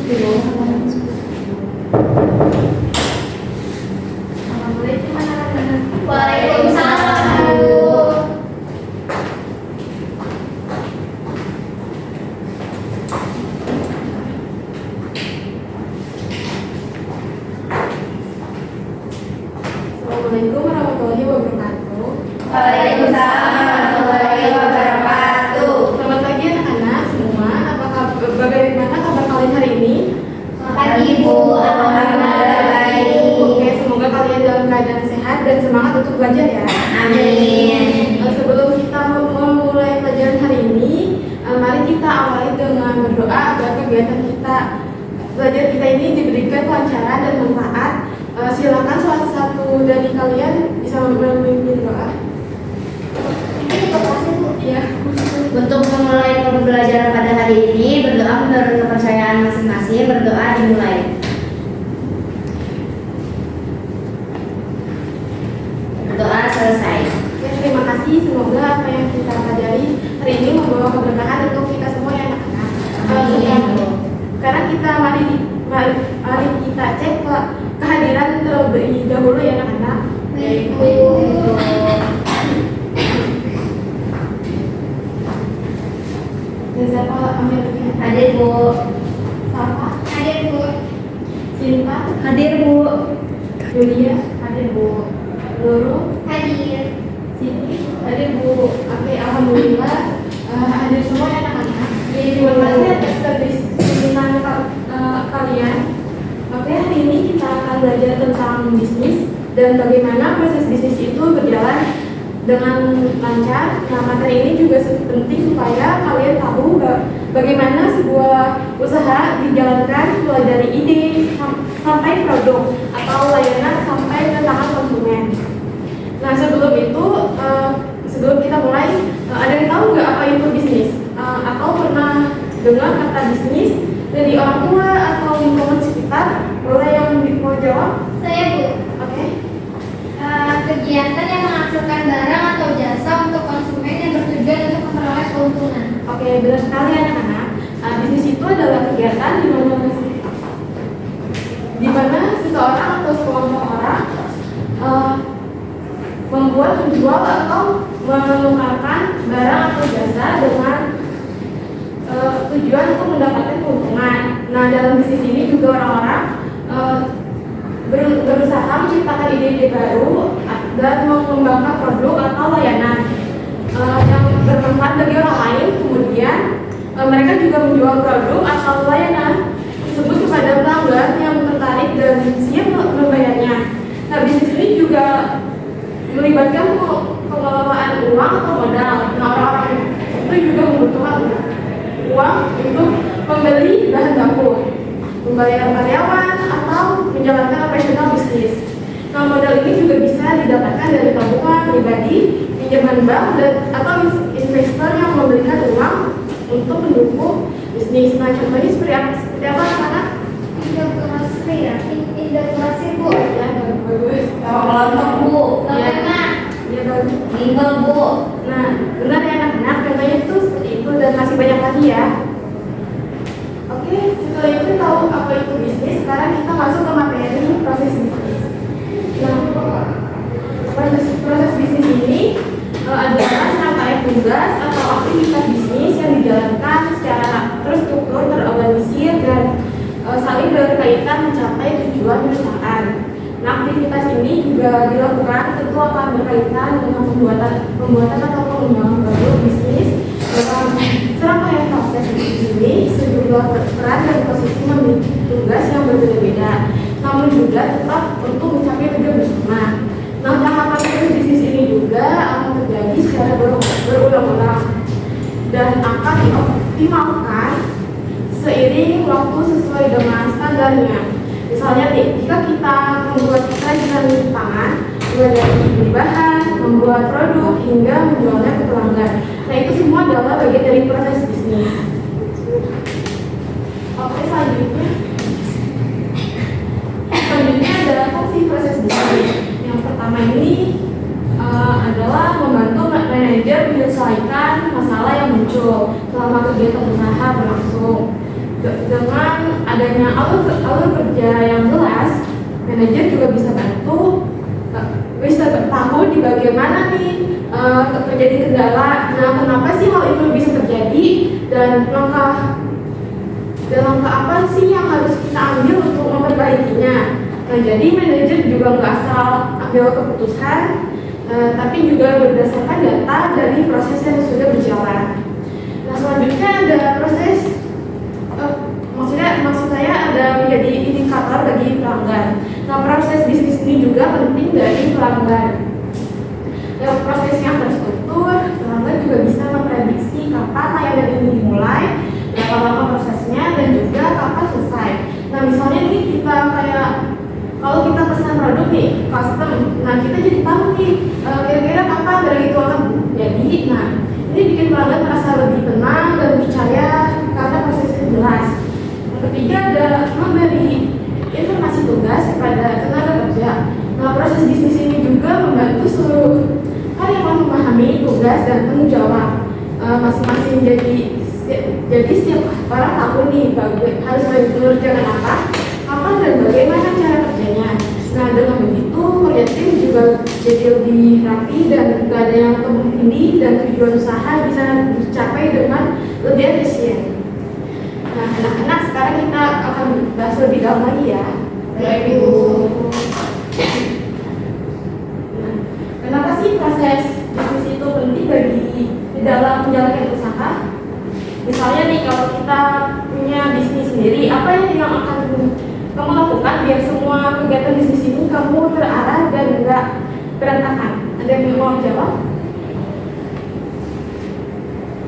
Assalamualaikum anak-anak. Waalaikumsalam, Bu. Assalamualaikum warahmatullahi wabarakatuh. Waalaikumsalam warahmatullahi wabarakatuh. Selamat pagi anak-anak semua. Bagaimana kabar kalian hari ini? Pagi, Bu. Alhamdulillah baik. Oke, semoga kalian dalam keadaan sehat dan semangat untuk belajar ya. Amin. Sebelum kita memulai pelajaran hari ini, mari kita awali dengan berdoa agar kegiatan kita belajar kita ini diberikan kelancaran dan manfaat. Silakan salah satu dari kalian bisa memimpin doa. Ya. Untuk memulai pembelajaran pada hari ini, berdoa menurut kepercayaan masing-masing. Berdoa dimulai. Berdoa selesai. Ya, terima kasih. Semoga apa yang kita pelajari hari ini membawa keberkahan untuk kita semua ya anak-anak. Sekarang kita mari kita cek kehadiran terlebih dahulu ya anak-anak. Baik, Bu. Zazapa Amelia. Hadir, Bu. Salma. Hadir, Bu. Sinta. Hadir, Bu. Julia. Hadir Bu. Nurul. Hadir. Siti. Hadir Bu. Oke, alhamdulillah hadir semua ya anak-anak. Terima kasih atas kedisiplinan kalian. Oke, hari ini kita akan belajar tentang bisnis dan bagaimana proses bisnis itu berjalan dengan lancar. Nah, materi ini juga penting supaya kalian tahu bagaimana sebuah usaha dijalankan mulai dari ide sampai produk atau layanan sampai ke tangan konsumen. Nah, sebelum itu, sebelum kita mulai, ada yang tahu nggak apa itu bisnis? Atau pernah dengar kata bisnis dari orang tua atau lingkungan sekitar? Boleh yang mau jawab? Saya, Bu. Oke. Kegiatan yang menghasilkan barang atau jasa untuk konsumen yang bertujuan untuk memperoleh keuntungan. Oke, benar sekali anak-anak. Bisnis itu adalah kegiatan di mana seseorang atau sekelompok orang membuat, menjual atau menukarkan barang atau jasa dengan tujuan untuk mendapatkan keuntungan. Nah, dalam bisnis ini juga orang-orang berusaha menciptakan ide-ide baru dan mengembangkan produk atau layanan yang bermanfaat bagi orang lain. Kemudian mereka juga menjual produk atau layanan tersebut kepada pelanggan yang tertarik dan siap membayarnya. Nah, bisnis ini juga melibatkan pengelolaan uang atau modal. Nah, orang-orang itu juga membutuhkan uang untuk membeli bahan baku, membayar karyawan, atau menjalankan operasional bisnis. Nah, modal ini juga bisa didapatkan dari tabungan pribadi, pinjaman bank, atau investor yang memberikan uang untuk mendukung bisnis. Nah, contohnya seperti apa anak-anak? Integrasi, Bu. Ya, bagus. Kelompok, Bu. Ya, Kelompok, ya bagus. bimbel, Bu. Nah, benar ya anak-anak, contohnya itu seperti itu dan masih banyak lagi ya. Oke, setelah itu tahu apa itu bisnis, sekarang kita masuk ke materi proses bisnis. Nah, proses bisnis ini adalah rangkaian tugas atau aktivitas bisnis yang dijalankan secara terstruktur, terorganisir, dan saling berkaitan mencapai tujuan perusahaan. Nah, aktivitas ini juga dilakukan tentu akan berkaitan dengan pembuatan atau pengembangan produk bisnis. Dalam serangkaian proses bisnis ini, sejumlah peran dan posisi memiliki tugas yang berbeda-beda, namun juga tetap untuk mencapai tujuan bersama. Nah, tahapan proses bisnis ini juga akan terjadi secara berulang-ulang dan akan dioptimalkan seiring waktu sesuai dengan standarnya. Misalnya nih, jika kita membuat kerajinan tangan, mulai dari beli bahan, membuat produk, hingga menjualnya ke pelanggan. Nah, itu semua adalah bagian dari proses bisnis. Oke, selanjutnya adalah fungsi proses bisnis. Yang pertama ini adalah membantu manajer menyelesaikan masalah yang muncul selama kegiatan usaha berlangsung. dengan adanya alur kerja yang jelas, manajer juga bisa tahu di bagaimana nih terjadi kendala. Nah, kenapa sih hal itu bisa terjadi dan langkah apa sih yang harus kita ambil untuk memperbaikinya. Nah, jadi manajer juga nggak asal ambil keputusan, tapi juga berdasarkan data dari proses yang sudah berjalan. Nah, selanjutnya ada proses, maksud saya ada menjadi indikator bagi pelanggan. Nah, proses bisnis ini juga penting dari pelanggan. Dengan proses yang terstruktur, pelanggan juga bisa memprediksi kapan layanan ini dimulai, berapa lama prosesnya, dan juga kapan selesai. Nah, misalnya nih kita kayak kalau kita pesan produk nih, custom, nah kita jadi tahu nih kira-kira kapan barang itu akan jadi. Nah, ini bikin pelanggan merasa lebih tenang dan percaya karena prosesnya jelas. Yang ketiga ada memberi informasi tugas kepada tenaga kerja. Nah, proses bisnis ini juga membantu seluruh karyawan memahami tugas dan tanggung jawab masing-masing. Jadi setiap orang tahu nih harus mengerjakan apa, kapan dan bagaimana cara kerjanya. Nah, dengan begitu kerja tim juga jadi lebih rapi dan gak ada yang tumpang tindih dan tujuan usaha bisa dicapai dengan lebih efisien. Nah, anak-anak, sekarang kita akan bahas lebih dalam lagi ya. Baik, Ibu. Nah, kenapa sih proses bisnis itu penting di dalam menjalankan usaha? Misalnya nih, kalau kita punya bisnis sendiri, apa yang akan kamu lakukan biar semua kegiatan bisnis ini kamu terarah dan enggak berantakan? Ada yang mau jawab?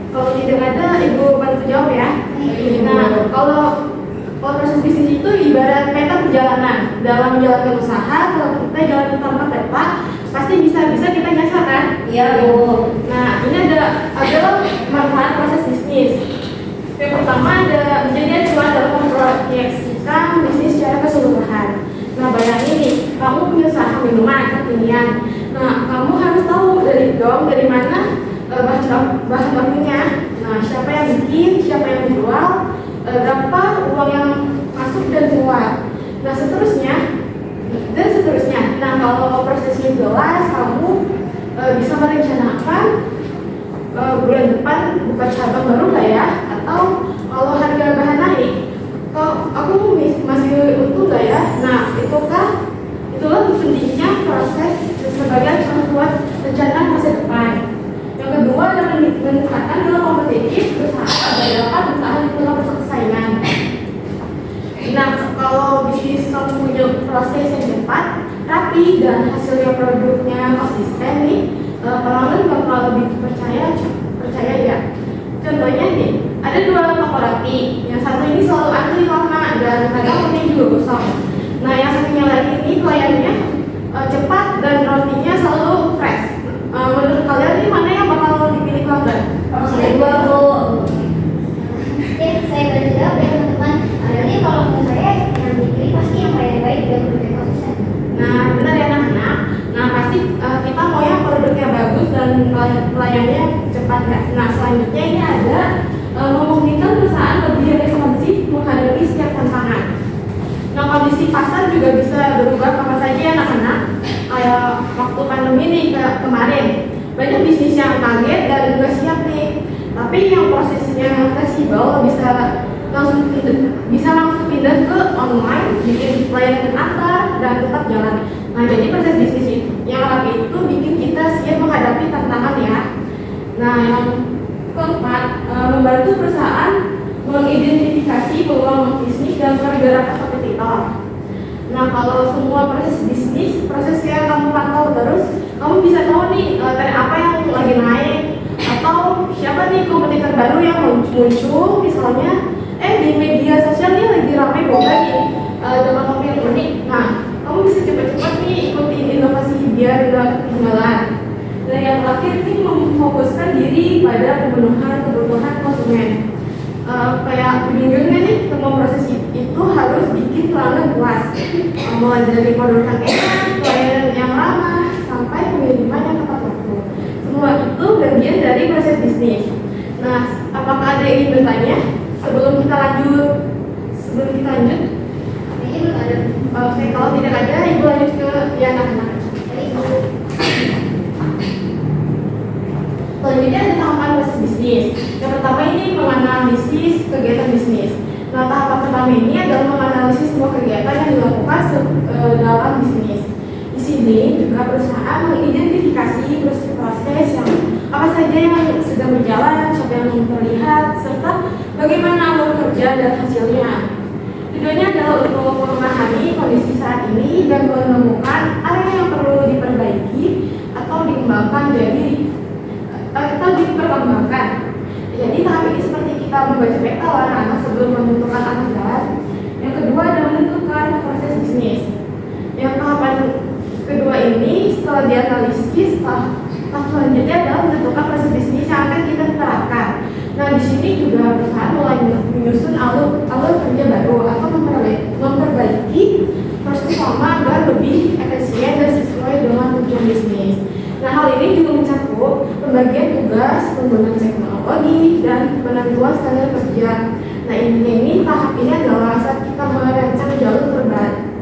Kalau tidak ada, Ibu bantu jawab ya. Nah, kalau proses bisnis itu ibarat peta perjalanan. Dalam menjalankan usaha, kalau kita jalan tanpa peta, pasti bisa kita nyasar kan? Iya, Bu. Nah, ini adalah manfaat proses bisnis. Yang pertama jadi acuan dalam memproyeksikan bisnis secara keseluruhan. Nah, bayangin nih, kamu punya usaha minuman kekinian. Nah, kamu harus tahu dari mana bahan bakunya. Nah, siapa yang bikin, siapa yang menjual, berapa uang yang masuk dan keluar. Nah, seterusnya. Nah, kalau prosesnya jelas, kamu bisa merencanakan bulan depan buka cabang baru nggak ya? Atau kalau harga bahan naik, aku masih untung nggak ya? Nah, itulah pentingnya proses sebagai acuan buat rencana masa depan. Yang kedua adalah meningkatkan nilai kompetitif perusahaan agar dapat bertahan di tengah persaingan. Nah, kalau bisnis kamu punya proses yang cepat, rapi, dan hasilnya produknya konsisten nih, pelanggan bakal lebih percaya ya. Contohnya nih, ada 2 toko roti. Yang satu ini selalu antri lama dan kadang rotinya juga gosong. Nah, yang satunya lagi ini pelayanannya cepat dan rotinya selalu fresh. Menurut kalian ini mana yang bakal dipilih pelanggan? Saya dua, Bu. Oke, saya beri jawab ya teman-teman. Jadi kalau menurut saya yang dipilih pasti yang baik-baik dan produknya konsisten. Nah, benar ya anak-anak. Nah, pasti kita mau yang produknya bagus dan pelayanannya cepat ya. Nah, selanjutnya ini ada memungkinkan perusahaan lebih responsif menghadapi setiap tantangan. Nah, kondisi pasar juga bisa berubah kapan saja ya anak-anak. Kayak waktu pandemi nih kemarin, banyak bisnis yang kaget dan nggak siap nih. Tapi yang prosesnya fleksibel bisa langsung pindah ke online, bikin pelayanan antar dan tetap jalan. Nah, jadi proses bisnis yang rapi itu bikin kita siap menghadapi tantangan ya. Nah, yang keempat, membantu perusahaan mengidentifikasi peluang bisnis dan pergerakan kompetitor. Nah, kalau semua proses bisnis, proses yang kamu pantau terus, kamu bisa tahu nih tren apa yang lagi naik, atau siapa nih kompetitor baru yang muncul, misalnya di media sosial nih lagi ramai boga nih dengan topik yang unik. Nah, kamu bisa cepat-cepat nih ikutin inovasi biar nggak ketinggalan. Dan yang terakhir ini memfokuskan diri pada pemenuhan kebutuhan konsumen. Kayak ujung-ujungnya nih, semua proses itu harus bikin pelanggan puas. Mulai dari produk yang enak, pelayanan yang ramah, sampai pengiriman yang tepat waktu. Semua itu bagian dari proses bisnis. Nah, apakah ada yang ingin bertanya sebelum kita lanjut? Singkat aja, Ibu lanjut ke yang anak-anak. Selanjutnya ada tahapan proses bisnis. Yang pertama ini menganalisis kegiatan bisnis. Nah, tahapan pertama ini adalah menganalisis semua kegiatan yang dilakukan dalam bisnis. Di sini juga perusahaan mengidentifikasi proses yang apa saja yang sedang berjalan, siapa yang terlihat, serta bagaimana alur kerja dan hasilnya. Tujuannya adalah untuk memahami kondisi saat ini dan menemukan area yang perlu diperbaiki atau diperkembangkan. Jadi tahap ini seperti kita membaca peta warna sebelum menentukan arah jalan. Yang kedua adalah menentukan proses bisnis. Yang tahapan kedua ini setelah dianalisis, tahap selanjutnya adalah menentukan proses bisnis yang akan kita terapkan. Nah, di sini juga perusahaan mulai menyusun alur kerja baru atau memperbaiki proses lama agar lebih efisien dan sesuai dengan tujuan bisnis. Nah, hal ini juga mencakup pembagian tugas, penggunaan teknologi, dan penentuan standar kerja. Nah, intinya ini tahap ini adalah saat kita merancang jalur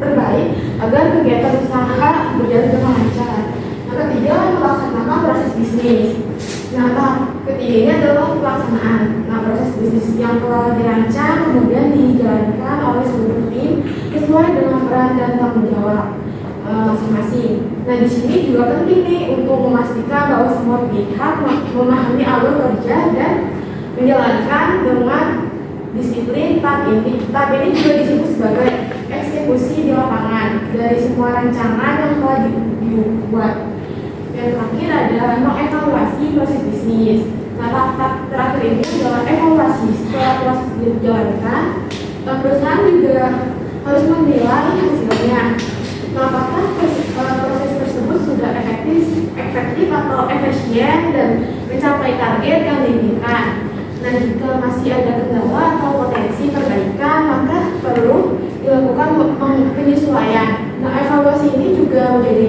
terbaik agar kegiatan usaha berjalan dengan lancar. Nah, ketiga, melaksanakan proses bisnis. Nah, tahap ketiga ini adalah pelaksanaan. Nah, proses bisnis yang telah dirancang kemudian dijalankan oleh seluruh tim sesuai dengan peran dan tanggung jawab masing-masing. Nah, di sini juga penting nih untuk memastikan bahwa semua pihak memahami alur kerja dan menjalankan dengan disiplin. Tahap ini juga disebut sebagai eksekusi di lapangan dari semua rancangan yang telah dibuat. Yang terakhir ada mengevaluasi proses bisnis. Nah, tahap terakhir ini adalah evaluasi. Setelah proses dijalankan, perusahaan juga harus menilai hasilnya. Nah, apakah proses tersebut sudah efektif atau efisien dan mencapai target yang diinginkan. Nah, jika masih ada kendala atau potensi perbaikan, maka perlu dilakukan penyesuaian. Nah, evaluasi ini juga menjadi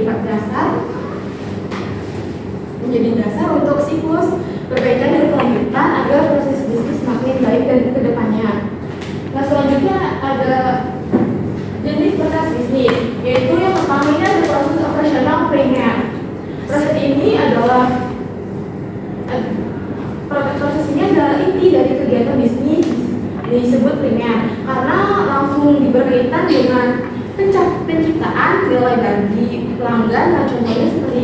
dasar untuk siklus perbaikan dan kelanjutan agar proses bisnis semakin baik dan ke depannya. Nah, selanjutnya ada jenis proses bisnis, yaitu yang pertama ini ada proses operasional primer. Proses ini adalah inti dari kegiatan bisnis disebut primer karena langsung berkaitan dengan penciptaan nilai bagi pelanggan. Nah, contohnya seperti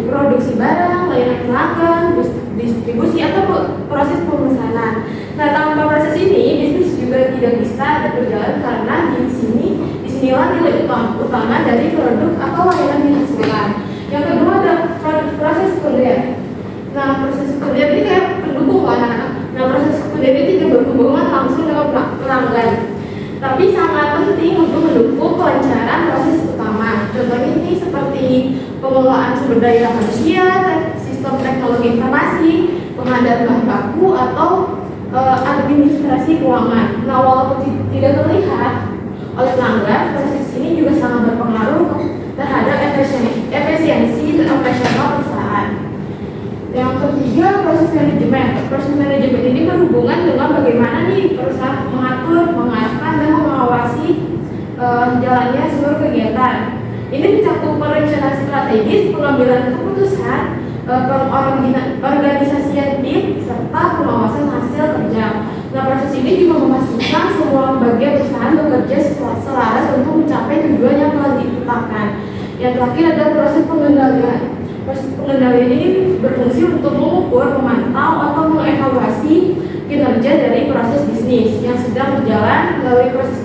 produksi barang, layanan pelanggan, distribusi atau proses pemesanan. Nah, tanpa proses ini bisnis juga tidak bisa berjalan karena disinilah nilai utama dari produk atau layanan dihasilkan. Yang kedua ada proses sekunder. Nah, proses sekunder ini kayak pendukung anak-anak. Nah, proses sekunder ini tidak berhubungan langsung dengan pelanggan, tapi sangat penting untuk mendukung kelancaran proses utama. Contohnya ini seperti pengelolaan sumber daya manusia, sistem teknologi informasi, pengadaan bahan baku, atau administrasi keuangan. Nah, walaupun tidak terlihat oleh pelanggan, proses ini juga sangat berpengaruh terhadap efisiensi operasional perusahaan. Yang ketiga, proses manajemen. Proses manajemen ini berhubungan dengan bagaimana nih perusahaan mengatur, mengarahkan, dan mengawasi jalannya seluruh kegiatan. Ini mencakup perencanaan strategis, pengambilan keputusan, pengorganisasian tim, serta pengawasan hasil kerja. Nah, proses ini juga memastikan semua bagian perusahaan bekerja selaras untuk mencapai tujuan yang telah ditetapkan. Yang terakhir ada proses pengendalian. Proses pengendalian ini berfungsi untuk mengukur, memantau, atau mengevaluasi kinerja dari proses bisnis yang sedang berjalan. Melalui proses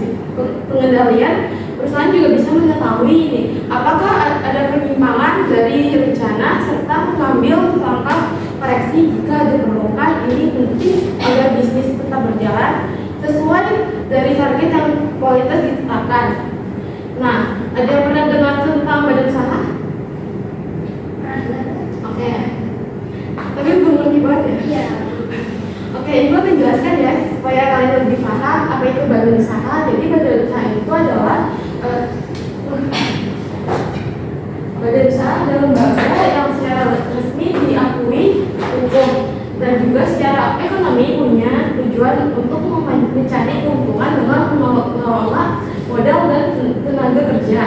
pengendalian, perusahaan juga bisa mengetahui apakah ada penyimpangan dari rencana serta mengambil langkah koreksi jika diperlukan. Ini penting agar bisnis tetap berjalan sesuai dari target yang kualitas ditetapkan. Nah, ada yang pernah dengar tentang badan usaha? Oke. Tapi belum ngerti banget ya? Iya. Oke, Ibu akan jelaskan ya supaya kalian lebih paham apa itu badan usaha. Jadi badan usaha itu adalah badan usaha adalah lembaga yang secara resmi diakui hukum dan juga secara ekonomi punya tujuan untuk mencari keuntungan dengan mengelola modal dan tenaga kerja.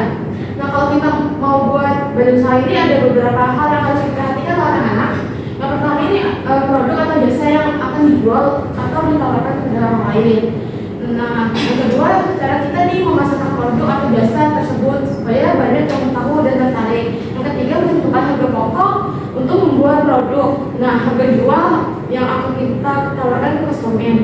ini ada beberapa hal yang harus diperhatikan oleh anak-anak. Yang pertama ini produk atau jasa yang akan dijual atau ditawarkan kepada orang lain. Nah, yang kedua, cara kita nih memasarkan produk atau jasa tersebut supaya banyak yang tahu dan tertarik. Yang ketiga, menentukan harga pokok untuk membuat produk. Nah, harga jual yang akan kita tawarkan ke konsumen.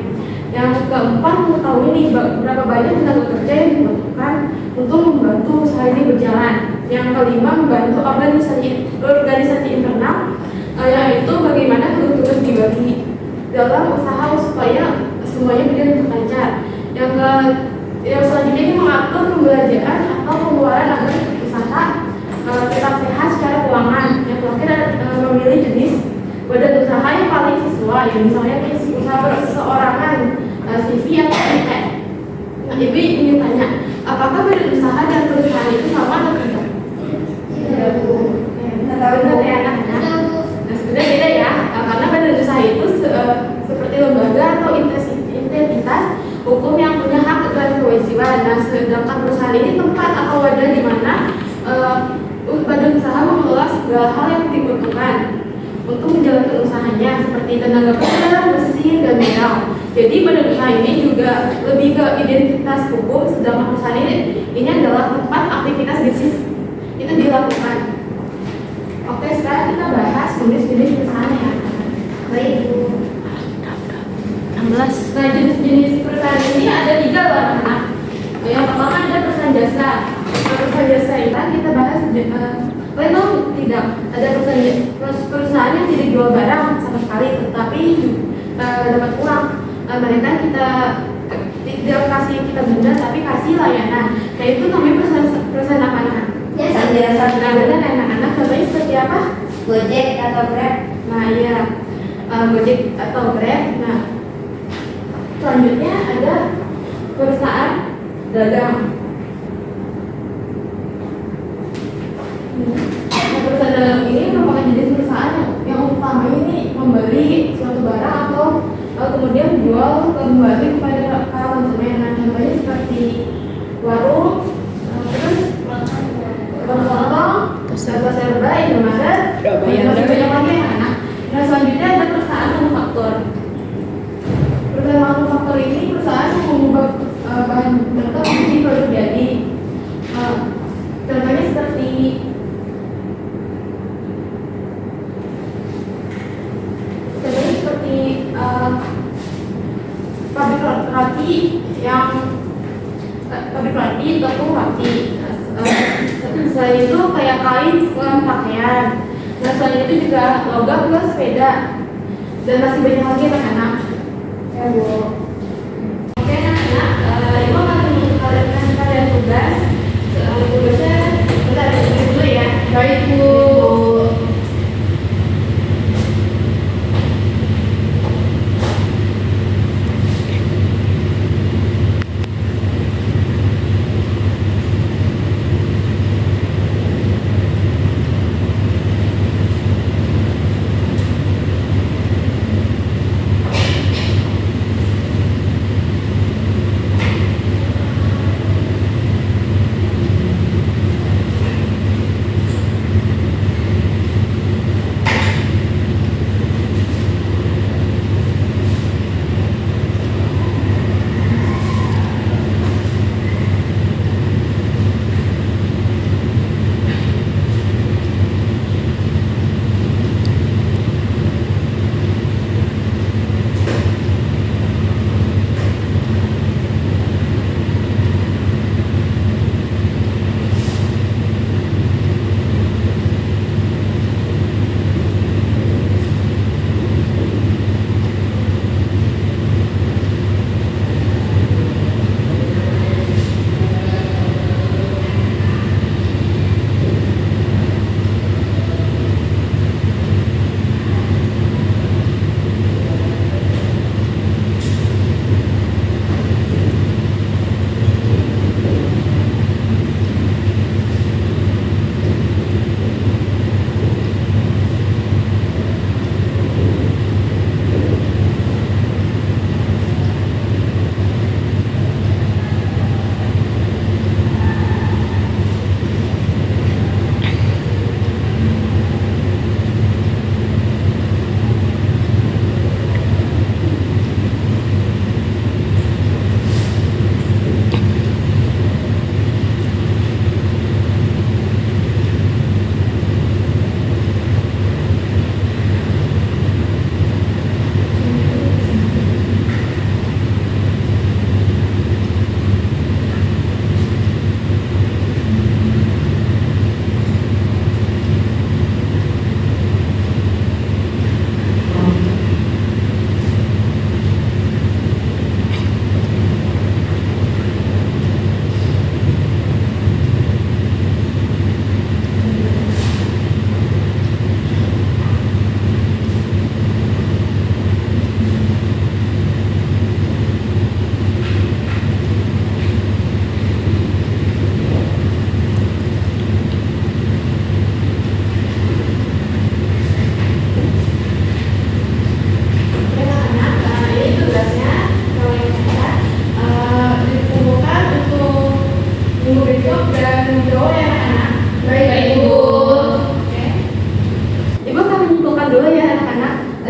Yang keempat, mengetahui nih berapa banyak tenaga kerja yang dibutuhkan untuk membantu usaha ini berjalan. Yang kelima, membantu organisasi internal, yaitu bagaimana tugas-tugas dibagi dalam usaha supaya semuanya berjalan dengan lancar. Yang selanjutnya ini mengatur pembelanjaan atau pengeluaran agar usaha tetap sehat secara keuangan. Yang terakhir adalah memilih jenis badan usaha yang paling sesuai, misalnya usaha perseorangan, CV atau fintech. Nah, Ibu ingin tanya, apakah badan usaha dan perusahaan itu sama atau tidak? Tidak, Bu. Benar ya anak-anak? Nah, sebenarnya beda ya, karena badan usaha itu seperti lembaga atau entitas hukum yang punya hak dan kewajiban. Nah, sedangkan perusahaan ini tempat atau wadah di mana badan usaha mengelola segala hal yang dibutuhkan untuk menjalankan usahanya seperti tenaga kerja, mesin, dan modal. Jadi badan usaha ini juga lebih ke identitas hukum, sedangkan perusahaan ini adalah tempat aktivitas bisnis itu dilakukan. Oke, sekarang kita bahas jenis-jenis perusahaan ya. Baik, Bu. 16. Nah, jenis-jenis perusahaan ini ada 3 lah anak. Yang pertama ada perusahaan jasa. Perusahaan jasa itu kita bahas tidak ada perusahaan yang tidak jual barang sama sekali, tetapi dapat uang. Mereka tidak kasih kita benda, tapi kasih layanan. Nah, itu namanya perusahaan apa anak? Jasa. Nah, benar anak-anak. Contohnya seperti apa? Gojek atau Grab. Nah, iya, Gojek atau Grab. Nah, selanjutnya ada perusahaan dagang. Nah, perusahaan dagang ini merupakan jenis perusahaan yang utama ini membeli suatu barang atau kemudian menjual kembali kepada para konsumen. Nah, contohnya seperti warung, terus potong, pasar serba, Indomaret, dan masih banyak lagi ya anak. Nah, selanjutnya ada perusahaan manufaktur. Perusahaan manufaktur ini perusahaan yang mengubah bahan mentah menjadi produk jadi. Contohnya seperti pabrik roti, tepung roti. Selain itu kayak kain, pakaian. Nah, selain itu juga logam ke sepeda dan masih banyak lagi anak-anak. Ya, Bu. Oke anak-anak, Ibu akan kasih kalian tugas. Tugasnya bentar dulu ya. Baik, Bu.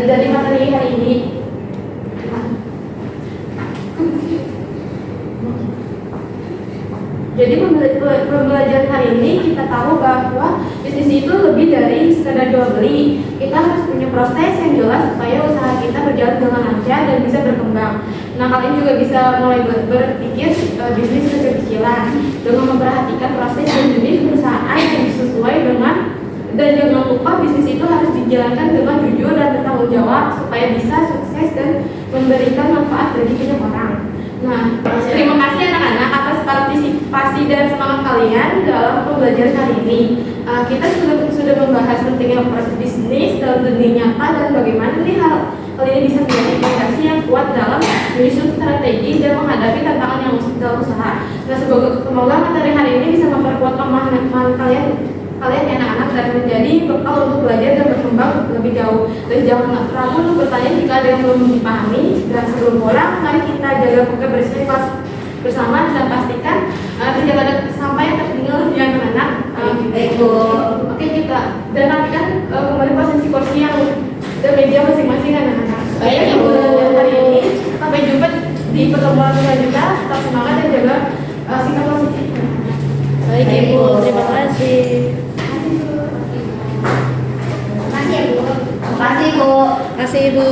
dari materi hari ini. Jadi pembelajaran hari ini kita tahu bahwa bisnis itu lebih dari sekedar jual beli. Kita harus punya proses yang jelas supaya usaha kita berjalan dengan lancar dan bisa berkembang. Nah, kalian juga bisa mulai berpikir bisnis kecil-kecilan dengan memperhatikan proses dan jenis perusahaan yang sesuai dengan, dan jangan lupa bisnis itu harus dijalankan dengan jujur dan bertanggung jawab supaya bisa sukses dan memberikan manfaat bagi banyak orang. Nah, terima kasih anak-anak atas partisipasi dan semangat kalian dalam pembelajaran hari ini. Kita sudah membahas pentingnya proses bisnis dalam dunia nyata dan bagaimana nih hal ini bisa menjadi fondasi yang kuat dalam menyusun strategi dan menghadapi tantangan yang dalam usaha. Nah, semoga materi hari ini bisa memperkuat pemahaman kalian ya anak-anak dan menjadi bekal untuk belajar dan berkembang lebih jauh. Dan jangan ragu untuk bertanya jika ada yang belum dipahami. Dan sebelum pulang, mari kita jaga kebersihan kelas bersama dan pastikan tidak ada sampah yang tertinggal di anak-anak. Baik, Bu. Oke, kita dan nantikan kembali posisi kursi yang dan media masing-masing anak-anak. Baik, Bu. Hari ini sampai jumpa di pertemuan selanjutnya. Tetap semangat dan jaga sikap positif. Baik Ibu, terima kasih. Makasih ya, Bu. Makasih, Bu. Terima kasih Ibu.